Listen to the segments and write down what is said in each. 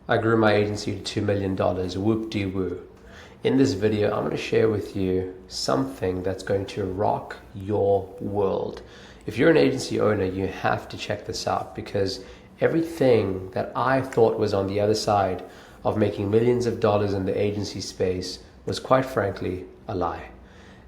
I grew my agency to $2 million, whoop-de-woo. In this video, I'm going to share with you something that's going to rock your world. If you're an agency owner, you have to check this out, because everything that I thought was on the other side of making millions of dollars in the agency space was, quite frankly, a lie.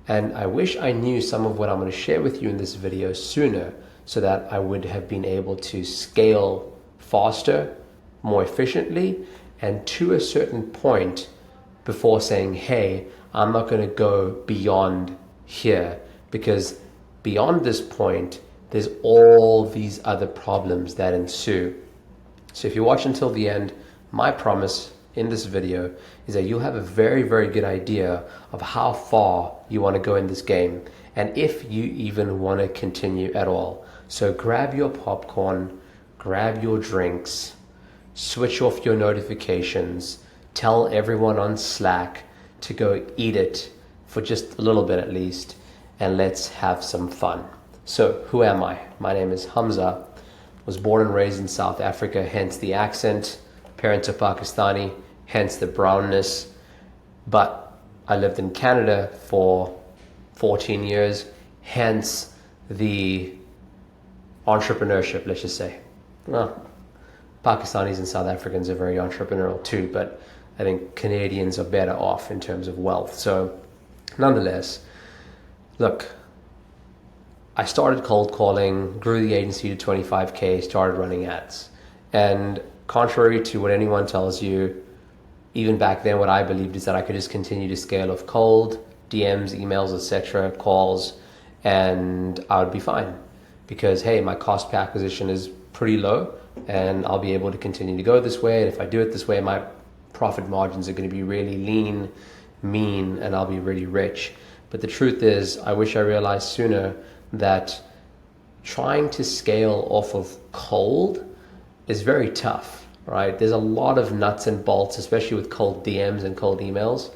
And I wish I knew some of what I'm going to share with you in this video sooner, so that I would have been able to scale faster, more efficiently, and to a certain point before saying, hey, I'm not going to go beyond here, because beyond this point, there's all these other problems that ensue. So if you watch until the end, my promise in this video is that you'll have a very, very good idea of how far you want to go in this game, and if you even want to continue at all. So grab your popcorn, grab your drinks, switch off your notifications, tell everyone on Slack to go eat it for just a little bit at least, and let's have some fun. So who am I? My name is Hamza. Was born and raised in South Africa, hence the accent. Parents are Pakistani, hence the brownness. But I lived in Canada for 14 years, hence the entrepreneurship, let's just say. Well, Pakistanis and South Africans are very entrepreneurial too, but I think Canadians are better off in terms of wealth. So nonetheless, look, I started cold calling, grew the agency to 25K, started running ads. And contrary to what anyone tells you, even back then what I believed is that I could just continue to scale off cold, DMs, emails, etc., calls, and I would be fine. Because hey, my cost per acquisition is pretty low, and I'll be able to continue to go this way. And if I do it this way, my profit margins are going to be really lean, mean, and I'll be really rich. But the truth is, I wish I realized sooner that trying to scale off of cold is very tough, right? There's a lot of nuts and bolts, especially with cold DMs and cold emails,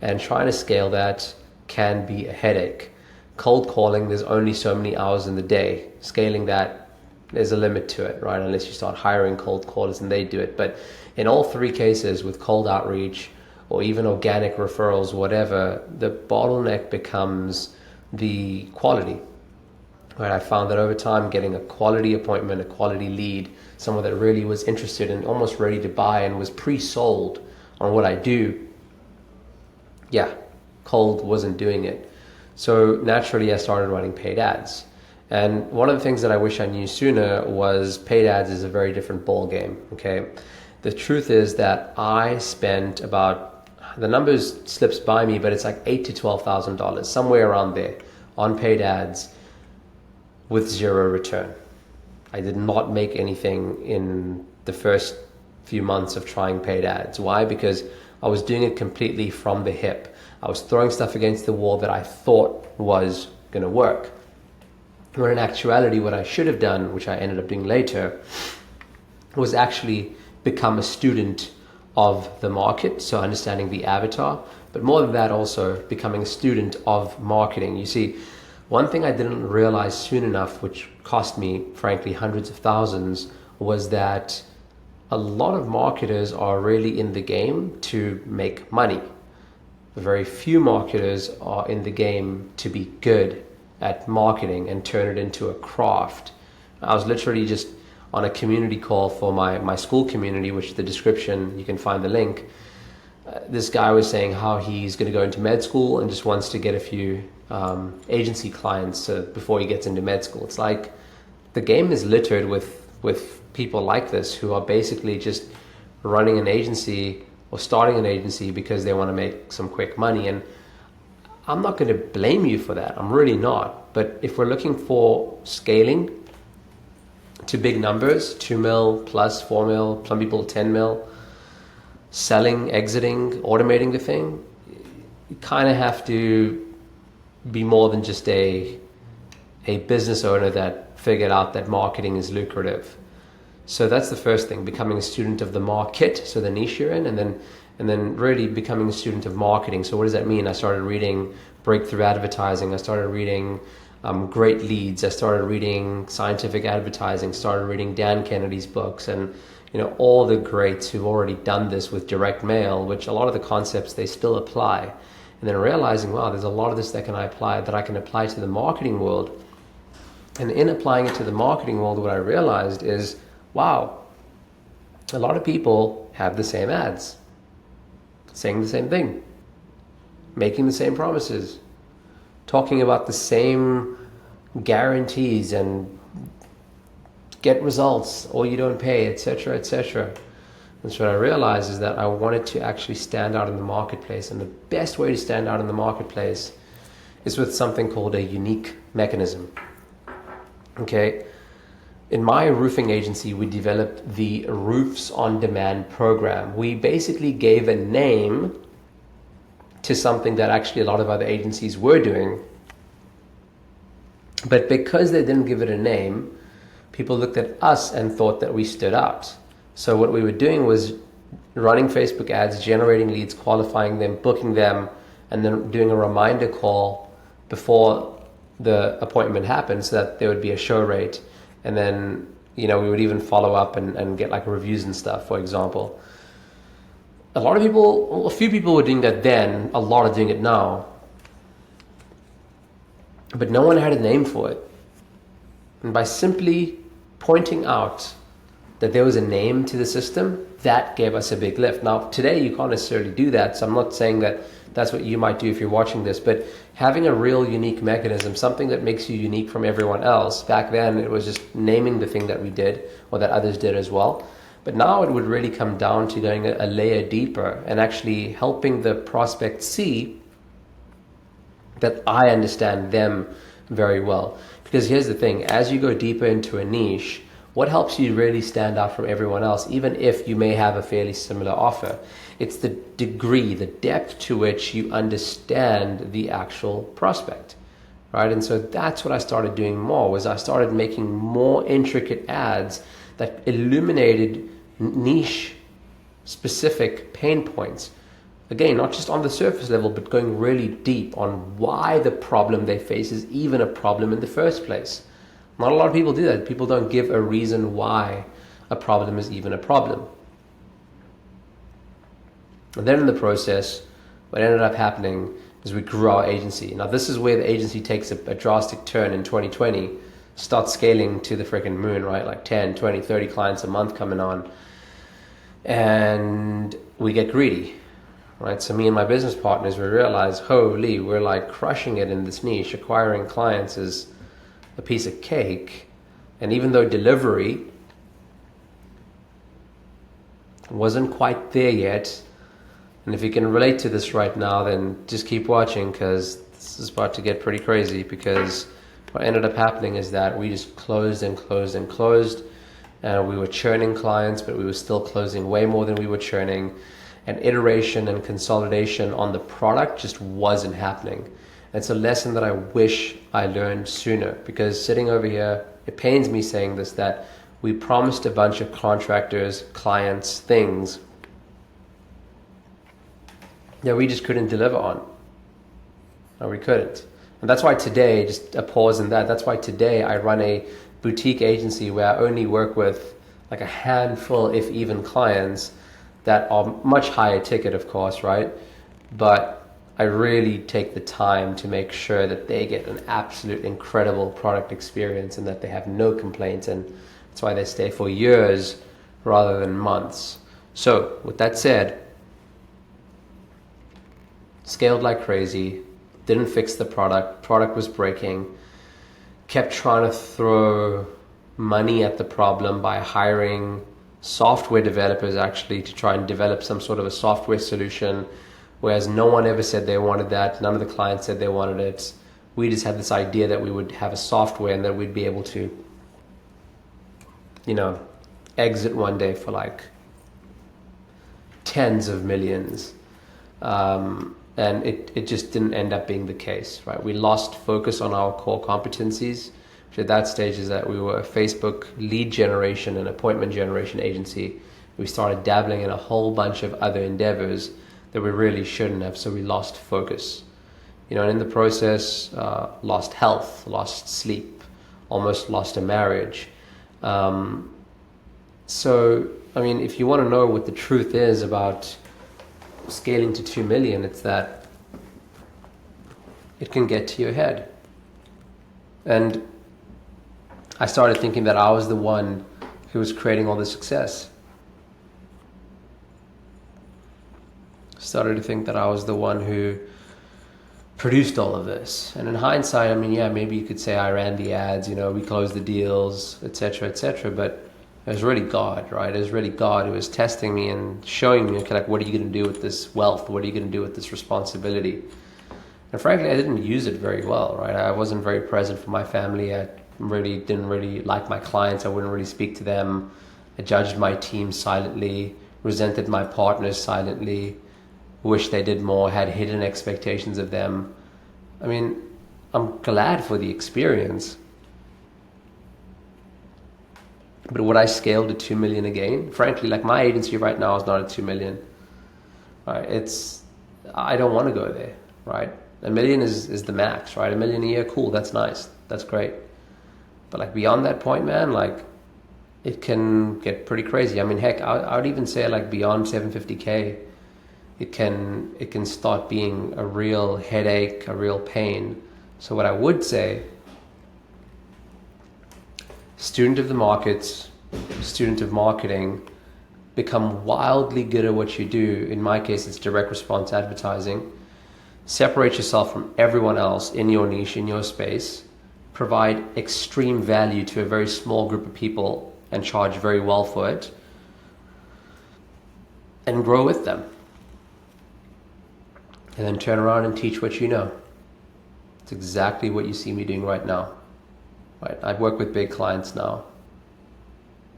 and trying to scale that can be a headache. Cold calling, there's only so many hours in the day. Scaling that, there's a limit to it, right? Unless you start hiring cold callers and they do it. But in all three cases, with cold outreach or even organic referrals, whatever, the bottleneck becomes the quality. Right? I found that over time, getting a quality appointment, a quality lead, someone that really was interested and almost ready to buy and was pre-sold on what I do, yeah, cold wasn't doing it. So naturally, I started running paid ads. And one of the things that I wish I knew sooner was paid ads is a very different ball game, okay? The truth is that I spent about, the numbers slips by me, but it's like $8,000 to $12,000, somewhere around there, on paid ads with zero return. I did not make anything in the first few months of trying paid ads. Why? Because I was doing it completely from the hip. I was throwing stuff against the wall that I thought was going to work. When in actuality, what I should have done, which I ended up doing later, was actually become a student of the market, so understanding the avatar, but more than that, also becoming a student of marketing. You see, one thing I didn't realize soon enough, which cost me, frankly, hundreds of thousands, was that a lot of marketers are really in the game to make money. Very few marketers are in the game to be good at marketing and turn it into a craft. I was literally just on a community call for my school community, which the description, you can find the link. This guy was saying how he's going to go into med school and just wants to get a few agency clients before he gets into med school. It's like the game is littered with people like this who are basically just running an agency or starting an agency because they want to make some quick money. And I'm not going to blame you for that. I'm really not. But if we're looking for scaling to big numbers, 2 mil plus 4 mil, some people 10 mil, selling, exiting, automating the thing, you kind of have to be more than just a business owner that figured out that marketing is lucrative. So that's the first thing, becoming a student of the market, so the niche you're in, and then really becoming a student of marketing. So what does that mean? I started reading breakthrough advertising. I started reading great leads. I started reading scientific advertising, started reading Dan Kennedy's books, and all the greats who've already done this with direct mail, which a lot of the concepts they still apply. And then realizing, wow, there's a lot of this that I can apply to the marketing world. And in applying it to the marketing world, what I realized is, wow, a lot of people have the same ads, saying the same thing, making the same promises, talking about the same guarantees and get results or you don't pay, etc., etc. And so what I realized is that I wanted to actually stand out in the marketplace, and the best way to stand out in the marketplace is with something called a unique mechanism. Okay, in my roofing agency, we developed the Roofs on Demand program. We basically gave a name to something that actually a lot of other agencies were doing, but because they didn't give it a name, people looked at us and thought that we stood out. So what we were doing was running Facebook ads, generating leads, qualifying them, booking them, and then doing a reminder call before the appointment happened so that there would be a show rate. And then, we would even follow up and get like reviews and stuff, for example. A few people were doing that then, a lot are doing it now. But no one had a name for it. And by simply pointing out that there was a name to the system, that gave us a big lift. Now, today you can't necessarily do that, so I'm not saying that that's what you might do if you're watching this, but having a real unique mechanism, something that makes you unique from everyone else. Back then, it was just naming the thing that we did, or that others did as well. But now it would really come down to going a layer deeper and actually helping the prospect see that I understand them very well. Because here's the thing, as you go deeper into a niche, what helps you really stand out from everyone else, even if you may have a fairly similar offer? It's the degree, the depth to which you understand the actual prospect, right? And so that's what I started doing more, was I started making more intricate ads that illuminated niche specific pain points. Again, not just on the surface level, but going really deep on why the problem they face is even a problem in the first place. Not a lot of people do that. People don't give a reason why a problem is even a problem. And then in the process, what ended up happening is we grew our agency. Now this is where the agency takes a drastic turn in 2020, starts scaling to the freaking moon, right? Like 10, 20, 30 clients a month coming on. And we get greedy, right? So me and my business partners, we realize, holy, we're like crushing it in this niche. Acquiring clients is a piece of cake. And even though delivery wasn't quite there yet, and if you can relate to this right now, then just keep watching, because this is about to get pretty crazy. Because what ended up happening is that we just closed and closed and closed. We were churning clients, but we were still closing way more than we were churning. And iteration and consolidation on the product just wasn't happening. It's a lesson that I wish I learned sooner, because sitting over here, it pains me saying this, that we promised a bunch of contractors, clients, things that we just couldn't deliver on. No, we couldn't. And that's why today, just a pause in that, that's why today I run a boutique agency where I only work with like a handful, if even, clients that are much higher ticket, of course, right? But I really take the time to make sure that they get an absolute incredible product experience and that they have no complaints, and that's why they stay for years rather than months. So with that said, scaled like crazy, didn't fix the product was breaking, kept trying to throw money at the problem by hiring software developers actually to try and develop some sort of a software solution, whereas no one ever said they wanted that. None of the clients said they wanted it. We just had this idea that we would have a software and that we'd be able to, exit one day for like tens of millions. And it just didn't end up being the case, right? We lost focus on our core competencies, which at that stage is that we were a Facebook lead generation and appointment generation agency. We started dabbling in a whole bunch of other endeavors that we really shouldn't have, so we lost focus. And in the process, lost health, lost sleep, almost lost a marriage. So I mean, if you want to know what the truth is about scaling to 2 million, it's that it can get to your head. And I started thinking that I was the one who was creating all the success. Started to think that I was the one who produced all of this. And in hindsight, I mean, yeah, maybe you could say I ran the ads, we closed the deals, etc., etc. But it was really God, right? It was really God who was testing me and showing me, okay, like, what are you going to do with this wealth? What are you going to do with this responsibility? And frankly, I didn't use it very well, right? I wasn't very present for my family. I didn't really like my clients. I wouldn't really speak to them. I judged my team silently, resented my partners silently, wished they did more, had hidden expectations of them. I mean, I'm glad for the experience. But would I scale to 2 million again? Frankly, like, my agency right now is not at 2 million. Right? I don't want to go there, right? 1 million is the max, right? 1 million a year, cool, that's nice, that's great. But like, beyond that point, man, like, it can get pretty crazy. I mean, heck, I would even say, like, beyond 750K, it can start being a real headache, a real pain. So what I would say, student of the markets, student of marketing, become wildly good at what you do. In my case, it's direct response advertising. Separate yourself from everyone else in your niche, in your space. Provide extreme value to a very small group of people and charge very well for it. And grow with them. And then turn around and teach what you know. It's exactly what you see me doing right now. Right? I work with big clients now.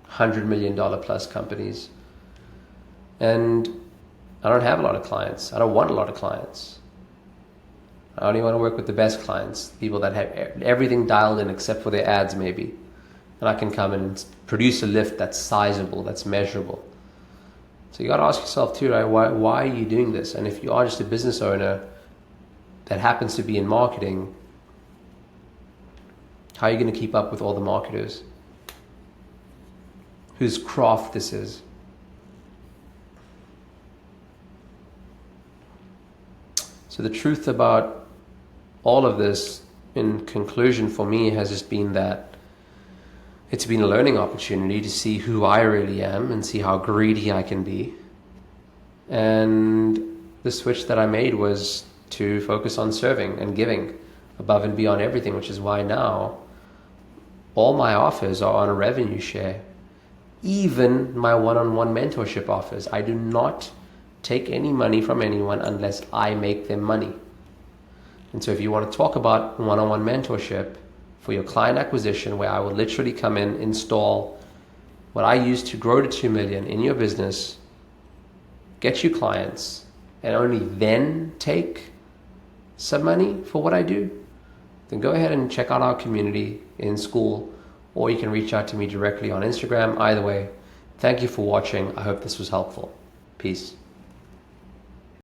$100 million plus companies. And I don't have a lot of clients. I don't want a lot of clients. I only want to work with the best clients, people that have everything dialed in except for their ads maybe. And I can come and produce a lift that's sizable, that's measurable. So you got to ask yourself too, right? Why are you doing this? And if you are just a business owner that happens to be in marketing, how are you going to keep up with all the marketers whose craft this is? So the truth about all of this, in conclusion, for me, has just been that it's been a learning opportunity to see who I really am and see how greedy I can be. And the switch that I made was to focus on serving and giving above and beyond everything, which is why now all my offers are on a revenue share. Even my one-on-one mentorship offers, I do not take any money from anyone unless I make them money. And so if you want to talk about one-on-one mentorship for your client acquisition, where I will literally come in, install what I use to grow to 2 million in your business, get you clients, and only then take some money for what I do, then go ahead and check out our community in school, or you can reach out to me directly on Instagram. Either way, thank you for watching. I hope this was helpful. Peace.